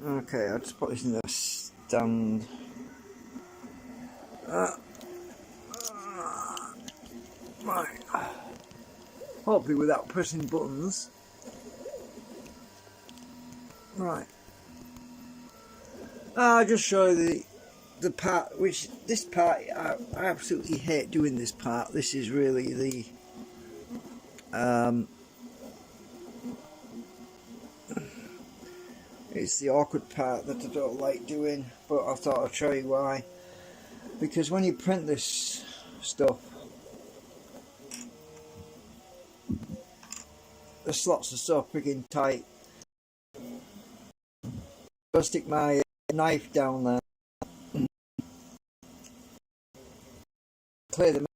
Okay, I'll just put this in the stand. Right. Hopefully without pressing buttons. Right. I'll just show you the part, which this part, I absolutely hate doing this part. This is really the it's the awkward part that I don't like doing, but I thought I'd show you why. Because when you print this stuff, the slots are so freaking tight. I'll stick my knife down there, clear them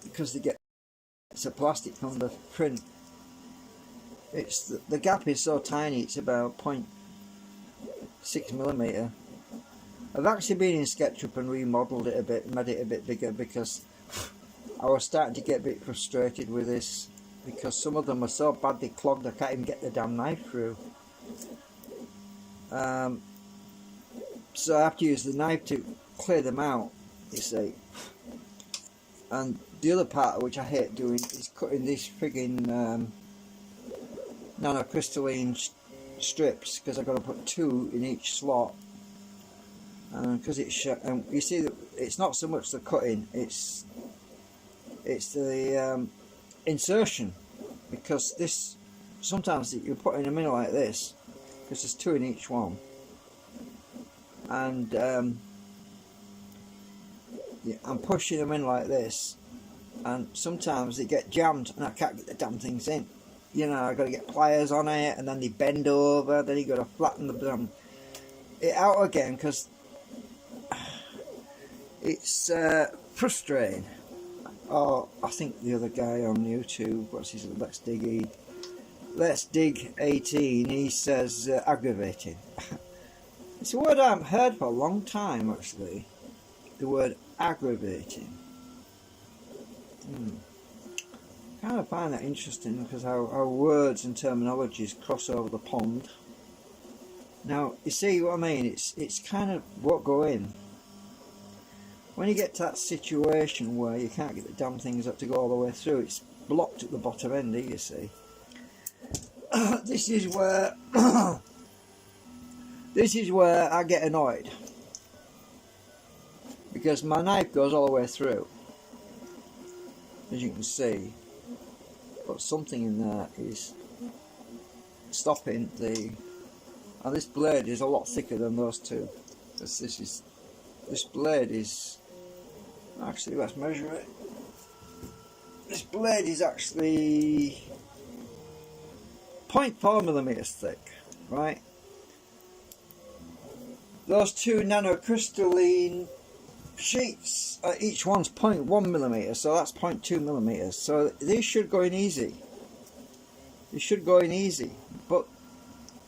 because they get it's a plastic from the print. It's the gap is so tiny, it's about 0.6mm. I've actually been in SketchUp and remodeled it a bit, made it a bit bigger, because I was starting to get a bit frustrated with this, because some of them are so badly clogged I can't even get the damn knife through. So I have to use the knife to clear them out, you see. And the other part which I hate doing is cutting these frigging nanocrystalline strips, because I've got to put 2 in each slot. Because it's you see that it's not so much the cutting, it's the insertion, because this sometimes you put in a minute like this, because there's 2 in each one, and yeah, I'm pushing them in like this, and sometimes they get jammed and I can't get the damn things in. You know, I've got to get pliers on it, and then they bend over, then you got to flatten the damn it out again, because it's frustrating. Oh, I think the other guy on YouTube, what's his, Let's Dig 18, he says aggravating. It's a word I haven't heard for a long time, actually. The word aggravating. Kind of find that interesting, because how words and terminologies cross over the pond. Now, you see what I mean? It's kind of what go in. When you get to that situation where you can't get the damn things up to go all the way through, it's blocked at the bottom end, you see. This is where this is where I get annoyed, because my knife goes all the way through, as you can see, but something in there is stopping the, and this blade is a lot thicker than those two. This blade is actually, let's measure it. This blade is actually 0.4mm thick, right? Those 2 nanocrystalline sheets, each one's 0.1mm, so that's 0.2mm. So these should go in easy. They should go in easy, but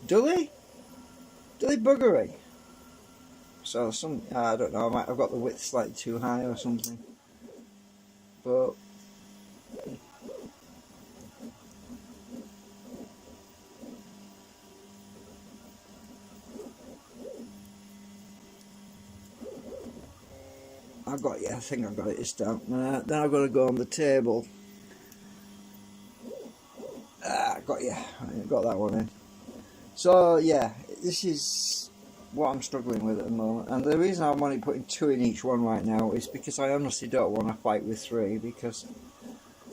do they? Do they buggery? So I don't know, I've got the width slightly too high or something, but I think I've got it this time. Then I've got to go on the table. Got that one in. So yeah, this is what I'm struggling with at the moment, and the reason I'm only putting 2 in each one right now is because I honestly don't want to fight with 3, because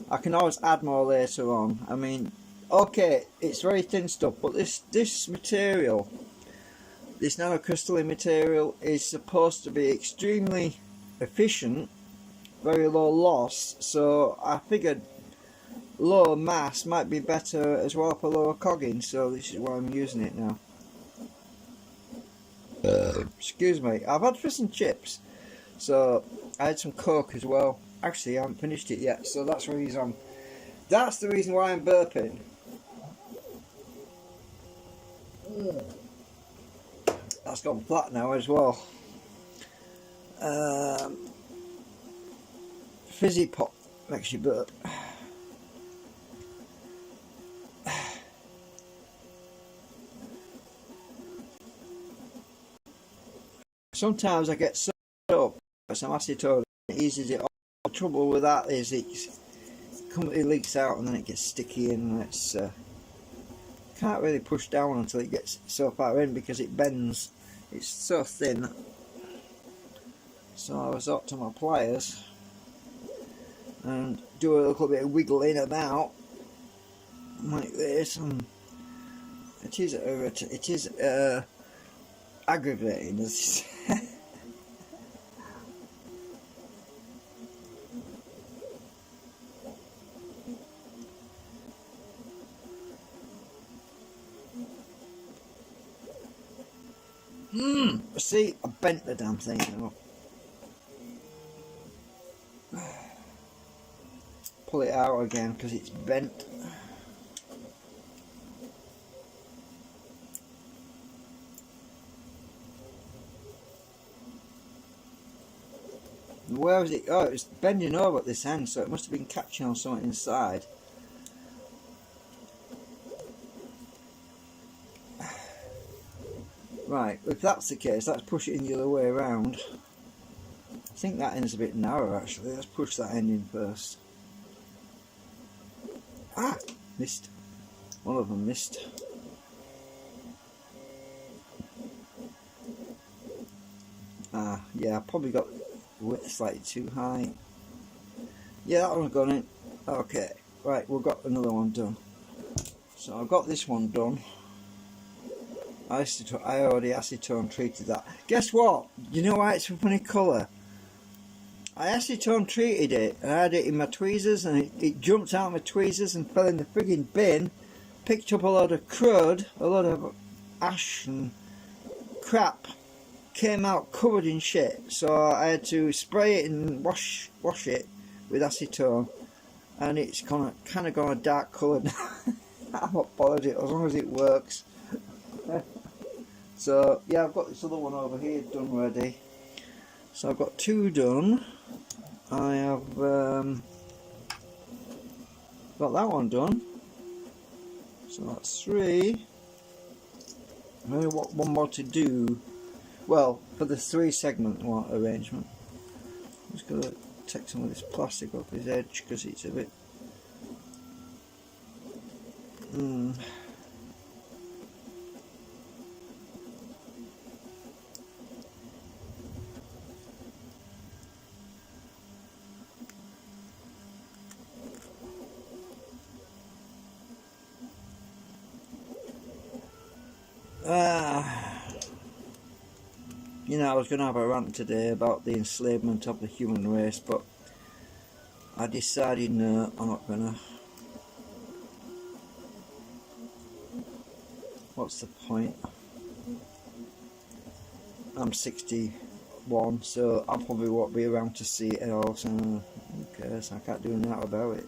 I can always add more later on. I mean, okay, it's very thin stuff, but this material, this nanocrystalline material, is supposed to be extremely efficient, very low loss, so I figured lower mass might be better as well for lower cogging, so this is why I'm using it now. Excuse me, I've had fish and chips, so I had some Coke as well. Actually, I haven't finished it yet, so that's the reason why I'm burping. That's gone flat now as well. Fizzy pop makes you burp. sometimes I get so up with some acetone, it eases it off. The trouble with that is it leaks out and then it gets sticky, and it's can't really push down until it gets so far in because it bends. It's so thin. So I resort to my pliers and do a little bit of wiggling about like this, and it is aggravating, as you say. See, I bent the damn thing now. Pull it out again because it's bent. Where was it? Oh, it was bending over at this end, so it must have been catching on something inside. Right, if that's the case, let's push it in the other way around. I think that end's a bit narrow actually. Let's push that end in first. Ah! Missed. One of them missed. Ah, yeah, I probably got the width slightly too high. Yeah, that one's gone in. Okay, right, we've got another one done. So I've got this one done. I already acetone treated that. Guess what? You know why it's a funny colour? I acetone treated it, and I had it in my tweezers, and it jumped out of my tweezers and fell in the frigging bin. Picked up a load of crud, a load of ash and crap. Came out covered in shit, so I had to spray it and wash it with acetone, and it's kind of gone a dark colour now. I'm not bothered it as long as it works. So yeah, I've got this other one over here done ready. So I've got two done. I have got that one done. So that's three. I only got one more to do. Well, for the 3-segment arrangement. I'm just going to take some of this plastic off his edge because it's a bit you know, I was going to have a rant today about the enslavement of the human race, but I decided no, I'm not going to. What's the point? I'm 61, so I probably won't be around to see it all, so who cares? I can't do nothing about it.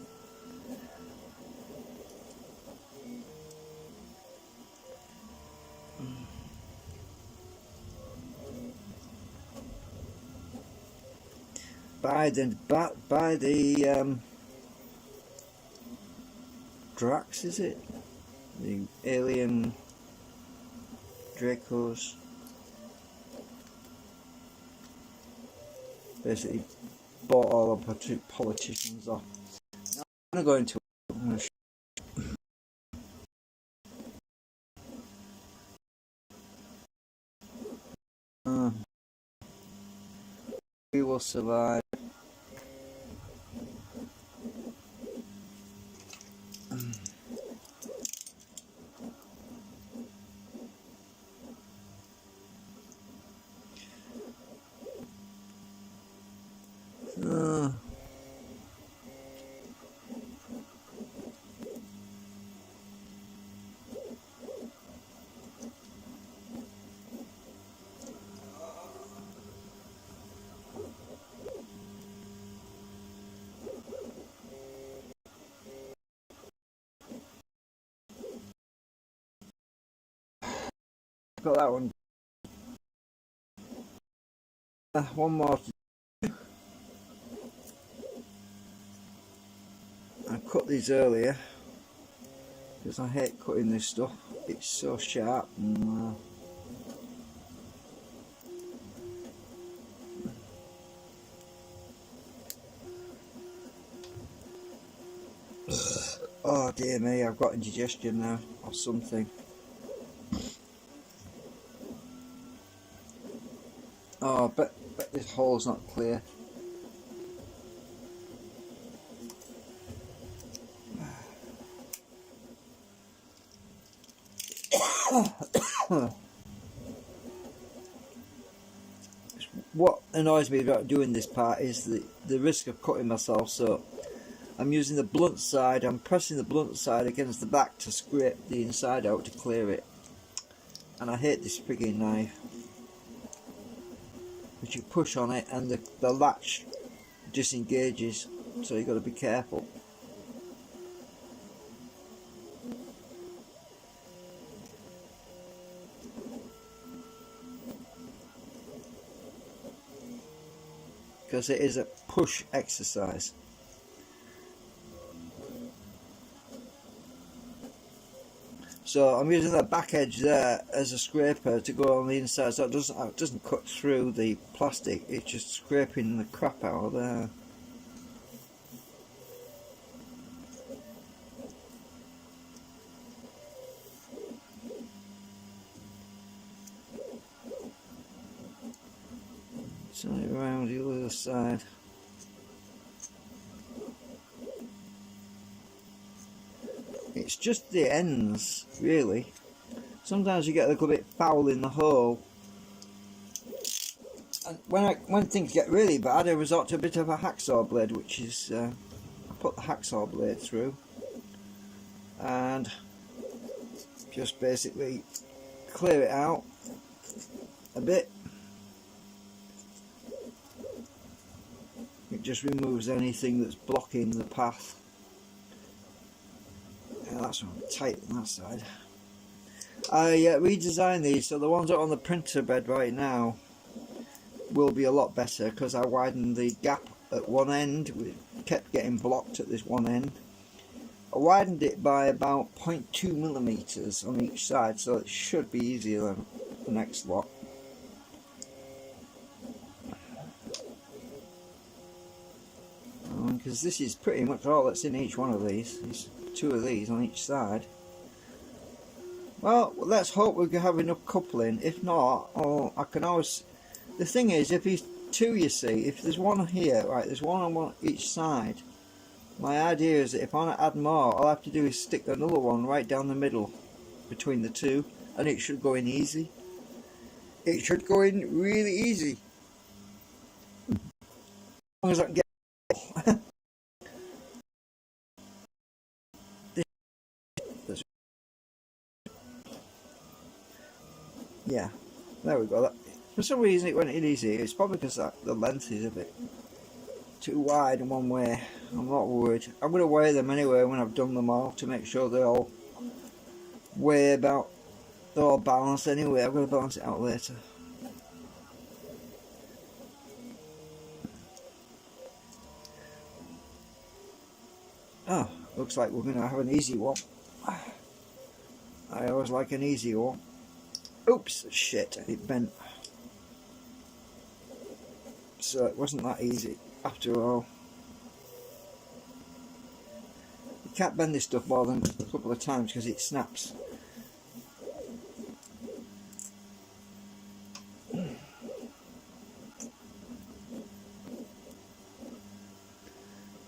By the Drax, is it? The alien Dracos. Basically bought all the politicians off. Now I'm going to go into we will survive. Got that one. One more. I cut these earlier because I hate cutting this stuff. It's so sharp, and Oh dear me, I've got indigestion now, or something. Oh, but this hole's not clear. What annoys me about doing this part is the risk of cutting myself, so I'm using the blunt side, I'm pressing the blunt side against the back to scrape the inside out to clear it. And I hate this frigging knife. But you push on it and the latch disengages, so you've got to be careful. Because it is a push exercise. So I'm using the back edge there as a scraper to go on the inside, so it doesn't cut through the plastic. It's just scraping the crap out of there. Turn it around the other side. It's just the ends, really. Sometimes you get a little bit foul in the hole. And when things get really bad, I resort to a bit of a hacksaw blade, which is I put the hacksaw blade through and just basically clear it out a bit. It just removes anything that's blocking the path. Yeah, that's tight on that side. I redesigned these, so the ones that are on the printer bed right now will be a lot better because I widened the gap at one end. We kept getting blocked at this one end. I widened it by about 0.2 millimeters on each side, so it should be easier than the next lot. Because this is pretty much all that's in each one of these. There's two of these on each side. Well, let's hope we can have enough coupling. If not, I can always... The thing is, if there's two, you see, if there's one here, right, there's one on each side. My idea is that if I want to add more, all I have to do is stick another one right down the middle between the two, and it should go in easy. It should go in really easy. As long as I can get yeah, there we go. That, for some reason it went in easy. It's probably because the length is a bit too wide in one way. I'm not worried. I'm going to weigh them anyway when I've done them all to make sure they're all they're all balanced anyway. I'm going to balance it out later. Oh, looks like we're going to have an easy one. I always like an easy one. Oops, shit, it bent. So it wasn't that easy after all. You can't bend this stuff more than a couple of times because it snaps.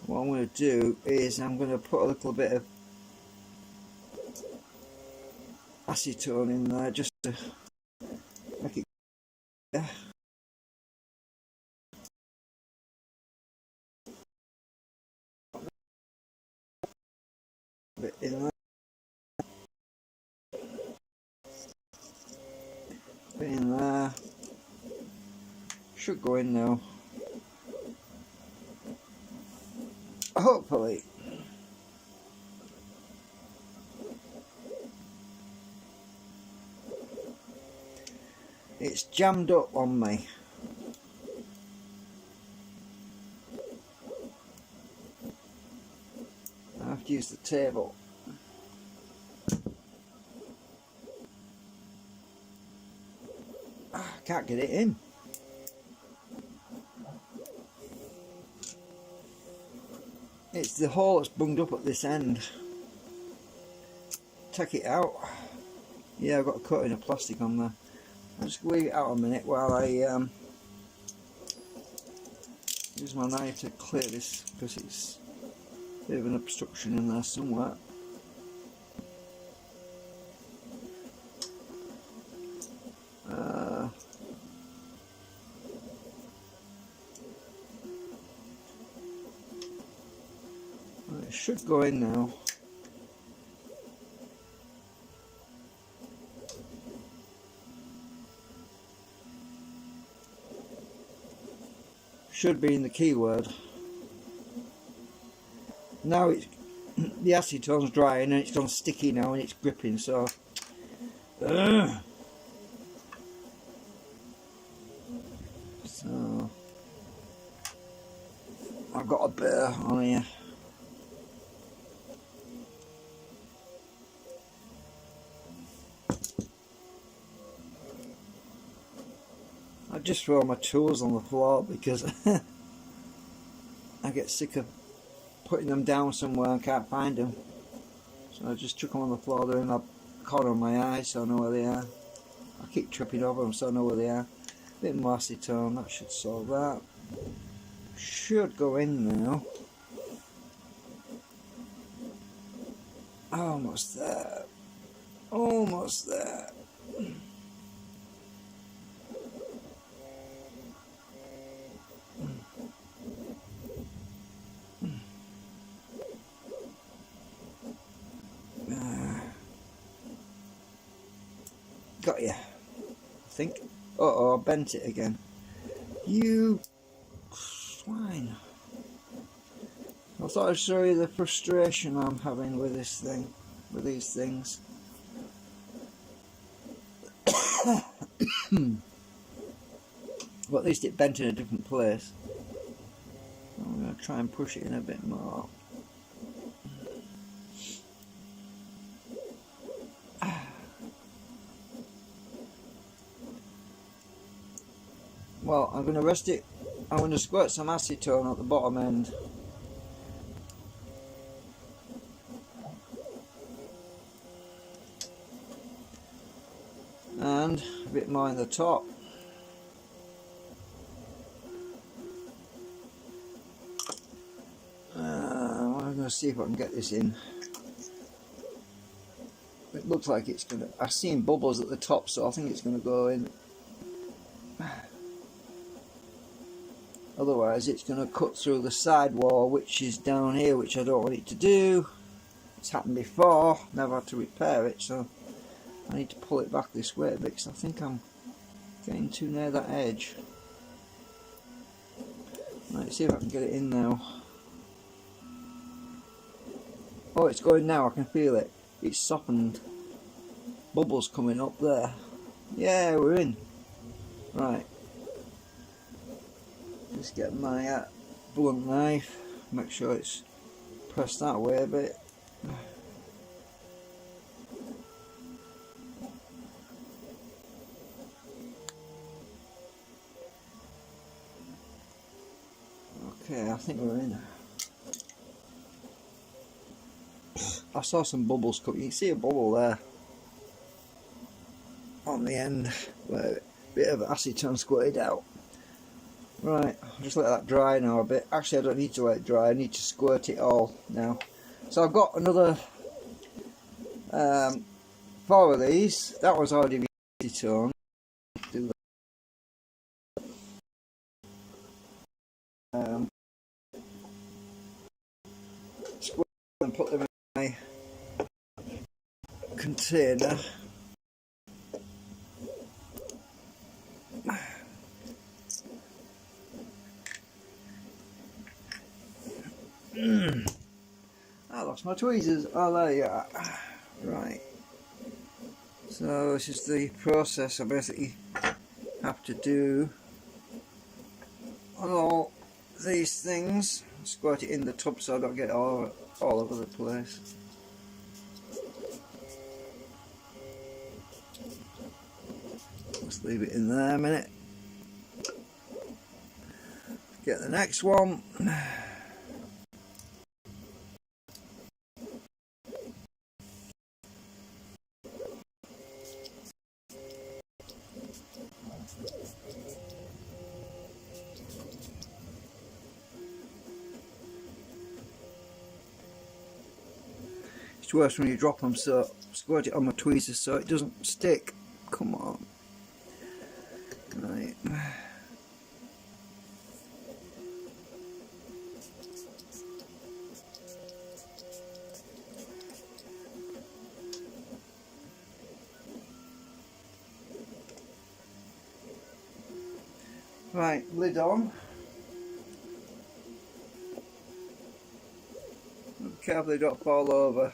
What I'm going to do is I'm going to put a little bit of acetone in there just to make it clear. A bit in there. Bit in there. Should go in now. Hopefully. It's jammed up on me. I have to use the table. I can't get it in. It's the hole that's bunged up at this end. Take it out. Yeah, I've got a coating of plastic on there. I'll just leave it out a minute while I use my knife to clear this, because it's a bit of an obstruction in there somewhere. It should go in now. Should be in the keyword. Now it's the acetone's drying and it's gone sticky now and it's gripping, so so I've got a burr on here. I just throw my tools on the floor because I get sick of putting them down somewhere and can't find them. So I just chuck them on the floor. They're in the corner of my eye, so I know where they are. I keep tripping over them, so I know where they are. Bit more acetone, that should solve that. Should go in now. Almost there. Almost there. Got you, I think. Uh-oh, I bent it again. You swine. I thought I'd show you the frustration I'm having with this thing, with these things. Well, at least it bent in a different place. I'm going to try and push it in a bit more. Well, I'm going to rest it. I'm going to squirt some acetone at the bottom end. And a bit more in the top. I'm going to see if I can get this in. It looks like it's going to... I've seen bubbles at the top, so I think it's going to go in. Otherwise it's going to cut through the side wall, which is down here, which I don't want it to do. It's happened before, never had to repair it, so I need to pull it back this way a bit because I think I'm getting too near that edge. Let's see if I can get it in now. Oh, it's going now, I can feel it. It's softened. Bubbles coming up there. Yeah, we're in. Right. Just get my blunt knife, make sure it's pressed that way a bit. Okay, I think we're in. I saw some bubbles come. You can see a bubble there on the end where a bit of acetone squirted out. Right, I'll just let that dry now a bit. Actually, I don't need to let it dry, I need to squirt it all now. So I've got another 4 of these. That was already acetone. Do that. Squirt and put them in my container. I lost my tweezers. Oh, there you are. Right. So this is the process I basically have to do on all these things. Squirt it in the tub so I don't get all over the place. Let's leave it in there a minute. Get the next one. It's worse when you drop them, so squirt it on my tweezers so it doesn't stick. Come on. Right. Right, lid on. Carefully don't fall over.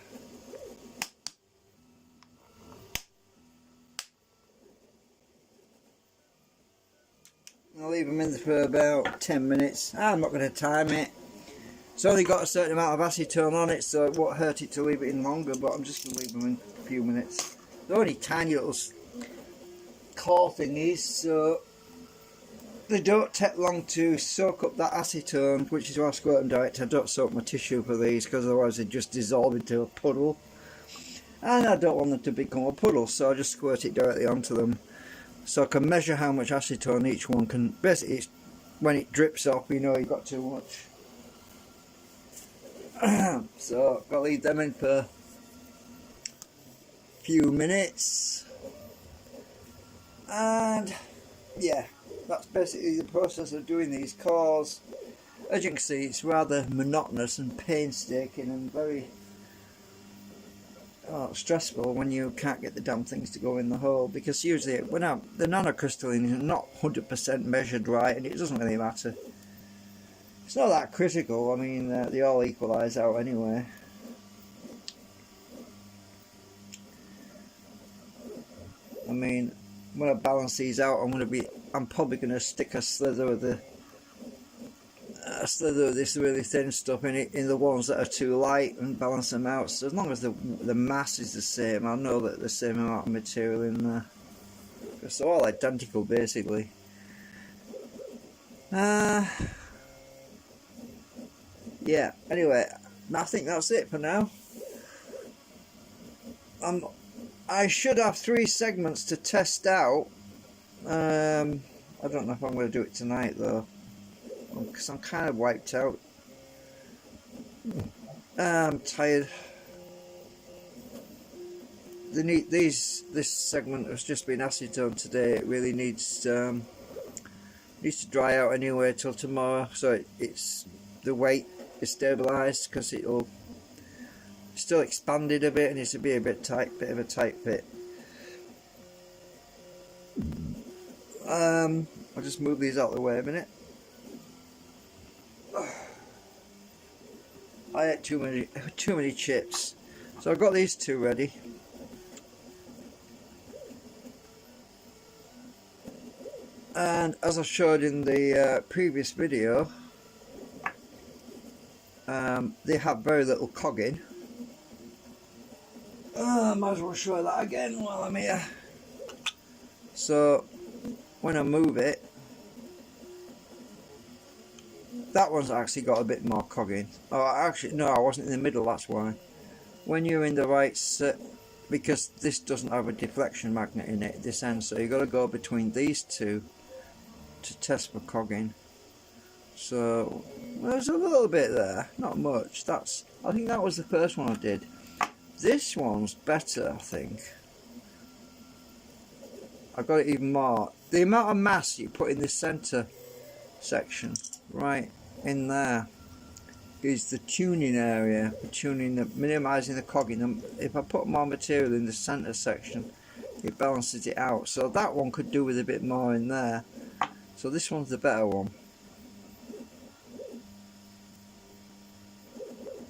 I'll leave them in there for about 10 minutes. I'm not going to time it. It's only got a certain amount of acetone on it, so it won't hurt it to leave it in longer, but I'm just going to leave them in a few minutes. They're only tiny little claw thingies, so they don't take long to soak up that acetone, which is why I squirt them direct. I don't soak my tissue for these because otherwise they just dissolve into a puddle, and I don't want them to become a puddle, so I just squirt it directly onto them so I can measure how much acetone each one can. Basically, it's, when it drips off, you know you've got too much. So I've got to leave them in for a few minutes, and yeah, that's basically the process of doing these cores. As you can see, it's rather monotonous and painstaking and very stressful when you can't get the damn things to go in the hole, because usually when the nanocrystalline is not 100% measured right, and it doesn't really matter. It's not that critical. I mean, they all equalise out anyway. I mean, when I balance these out, I'm probably going to stick a slither of this really thin stuff in the ones that are too light and balance them out. So as long as the mass is the same, I know that the same amount of material in there. It's all identical basically. Yeah. Anyway, I think that's it for now. I should have 3 segments to test out. I don't know if I'm going to do it tonight though, because I'm kind of wiped out. I'm tired. This segment has just been acetone today. It really needs to dry out anyway till tomorrow, so the weight is stabilised, because it'll still expanded a bit and needs to be a bit of a tight fit. I'll just move these out of the way a minute. I ate too many chips, so I've got these 2 ready. And as I showed in the previous video, they have very little cogging. Might as well show that again while I'm here. So when I move it, that one's actually got a bit more cogging. Oh, actually no, I wasn't in the middle, that's why. When you're in the right set, because this doesn't have a deflection magnet in it, this end, so you've got to go between these 2 to test for cogging. So there's a little bit there, not much. I think that was the first one I did. This one's better, I think. I got it even more. The amount of mass you put in the centre section, right in there, is the tuning area for minimising the cogging. If I put more material in the centre section, it balances it out. So that one could do with a bit more in there. So this one's the better one.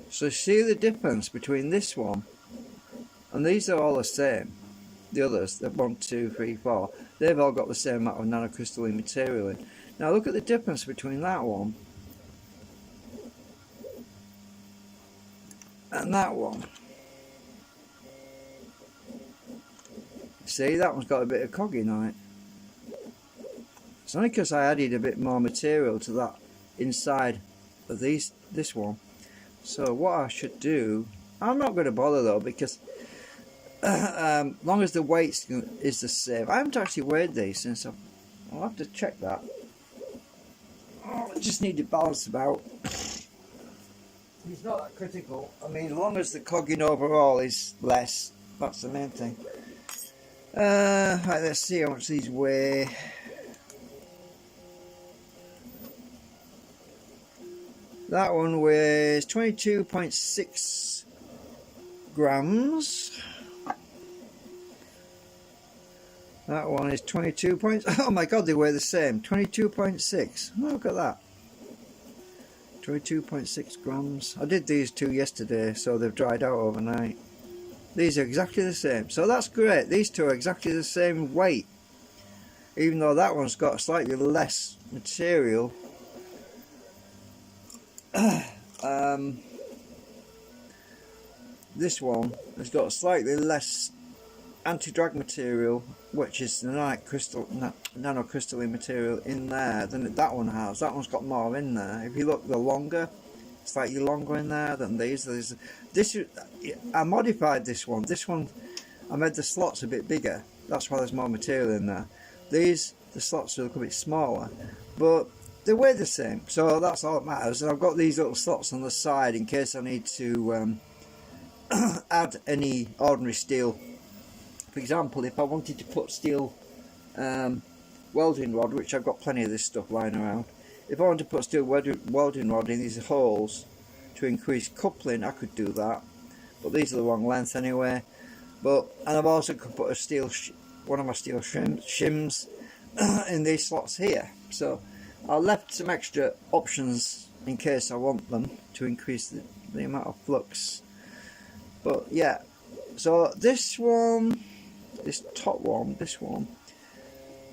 So see the difference between this one, and these are all the same. The others, the 1, 2, 3, 4, they've all got the same amount of nanocrystalline material in. Now look at the difference between that one and that one. See, that one's got a bit of cogging on it. It's only because I added a bit more material to that inside of this one. So what I should do, I'm not going to bother though, because long as the weight is the same. I haven't actually weighed these since I'll have to check that. I just need to balance them out. He's not that critical. I mean, as long as the cogging overall is less, that's the main thing. Right, let's see how much these weigh. That one weighs 22.6 grams. That one is 22 points. Oh my god, they weigh the same. 22.6. Oh, look at that. 22.6 grams. I did these two yesterday, so they've dried out overnight. These are exactly the same. So that's great. These two are exactly the same weight. Even though that one's got slightly less material. This one has got slightly less anti-drag material, which is the nanocrystalline material in there than that one has. That one's got more in there. If you look, the longer, slightly longer in there than these. I modified this one. This one, I made the slots a bit bigger. That's why there's more material in there. These, the slots are a little bit smaller, but they weigh the same. So that's all that matters. And I've got these little slots on the side in case I need to add any ordinary steel. For example, if I wanted to put steel welding rod, which I've got plenty of this stuff lying around, if I wanted to put steel welding rod in these holes to increase coupling, I could do that. But these are the wrong length anyway. And I've also could put a one of my steel shims in these slots here. So I left some extra options in case I want them to increase the amount of flux. But yeah, so this one, this top one, this one,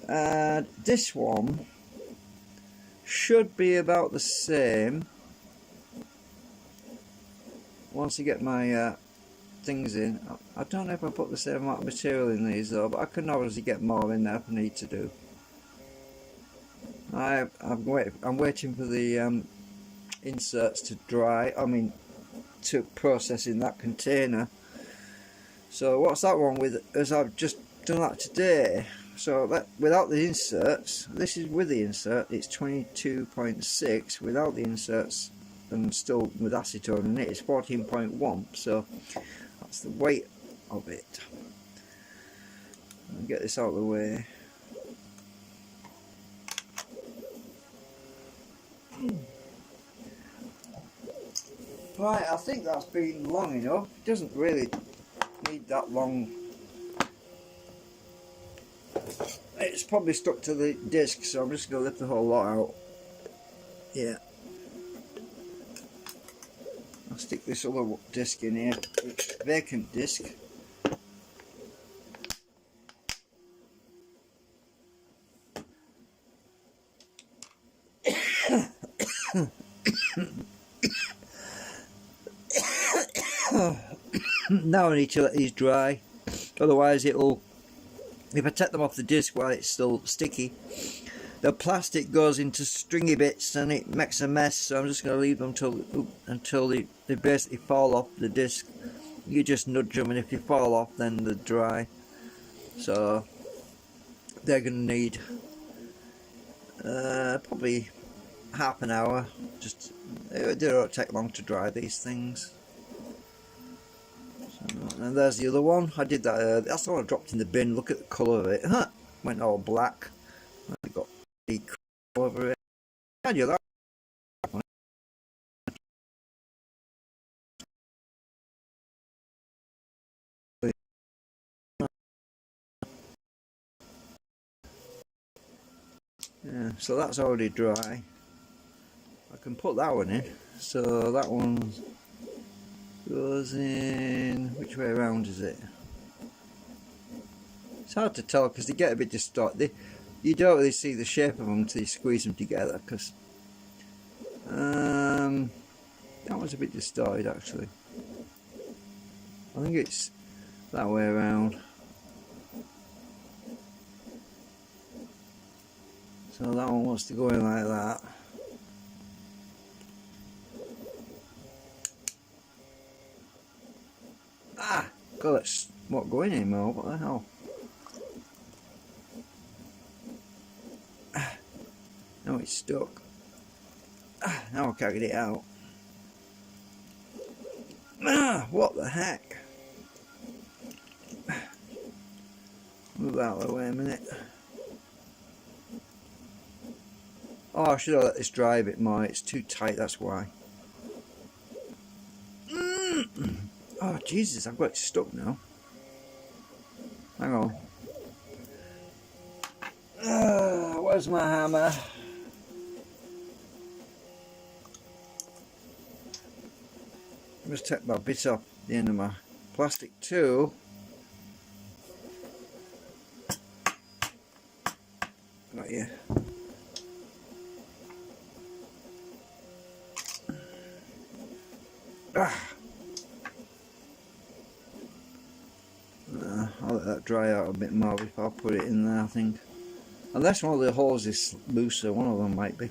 and this one should be about the same once I get my things in. I don't know if I put the same amount of material in these though, but I can obviously get more in there if I need to do. I'm waiting for the inserts to dry, to process in that container. So what's that one with, as I've just done that today. So without the inserts, this is with the insert, it's 22.6. Without the inserts and still with acetone in it, it's 14.1. So that's the weight of it. I'll get this out of the way. Right, I think that's been long enough. It doesn't really need that long. It's probably stuck to the disc, so I'm just going to lift the whole lot out. Yeah. I'll stick this other disc in here, it's a vacant disc. Now I need to let these dry, otherwise it'll, if I take them off the disc while it's still sticky, the plastic goes into stringy bits and it makes a mess. So I'm just going to leave them until they basically fall off the disc. You just nudge them, and if they fall off then they're dry. So they're going to need probably half an hour. Just they don't take long to dry, these things. And there's the other one. I did that. That's the one I dropped in the bin. Look at the colour of it. Went all black. I got the over it. And you that. Yeah, so that's already dry. I can put that one in. So that one goes in. Which way around is it? It's hard to tell because they get a bit distorted. You don't really see the shape of them until you squeeze them together. Because that one's a bit distorted actually. I think it's that way around. So that one wants to go in like that. Ah! God, it's not going anymore. What the hell? Now it's stuck. Now I can't get it out. What the heck? Move out of the way a minute. Oh, I should have let this dry a bit more. It's too tight, that's why. Oh, Jesus, I've got it stuck now. Hang on. Where's my hammer? Just take my bit off the end of my plastic tool. Got you. I'll let that dry out a bit more before I put it in there, I think. Unless one of the holes is looser, one of them might be.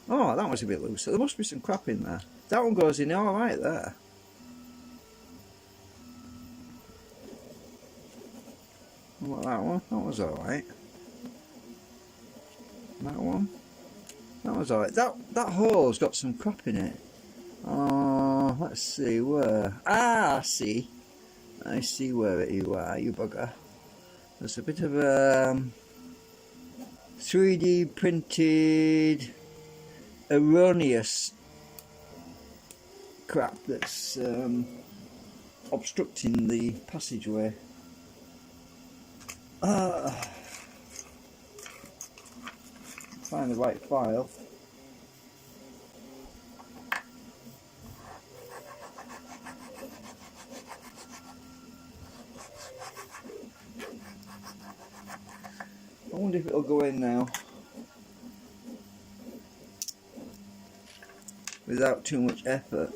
Oh, that one's a bit looser. There must be some crap in there. That one goes in alright there. What about that one? That was alright. That one? That was alright. That hole's got some crap in it. Oh, let's see where. Ah, I see. I see where you are, you bugger. There's a bit of 3D printed erroneous crap that's obstructing the passageway. Find the right file. I wonder if it'll go in now without too much effort.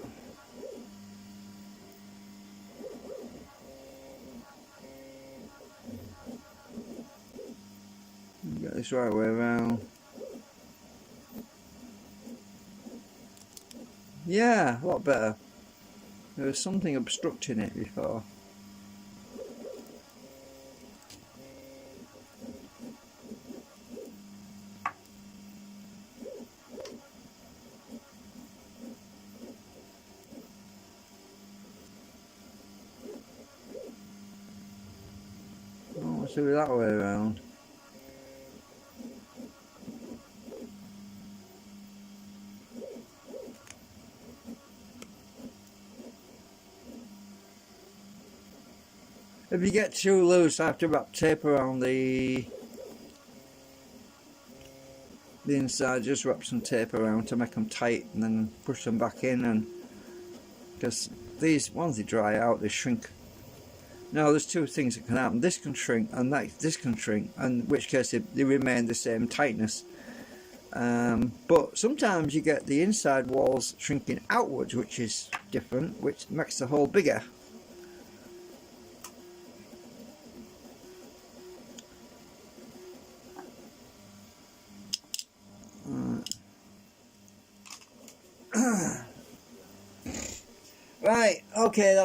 Get this right way around. Yeah, a lot better. There was something obstructing it before. Oh, let's do it that way around. If you get too loose, I have to wrap tape around the inside. Just wrap some tape around to make them tight, and then push them back in. And because these, once they dry out, they shrink. Now, there's two things that can happen. This can shrink, and this can shrink, and in which case they remain the same tightness. But sometimes you get the inside walls shrinking outwards, which is different, which makes the hole bigger. Right, okay.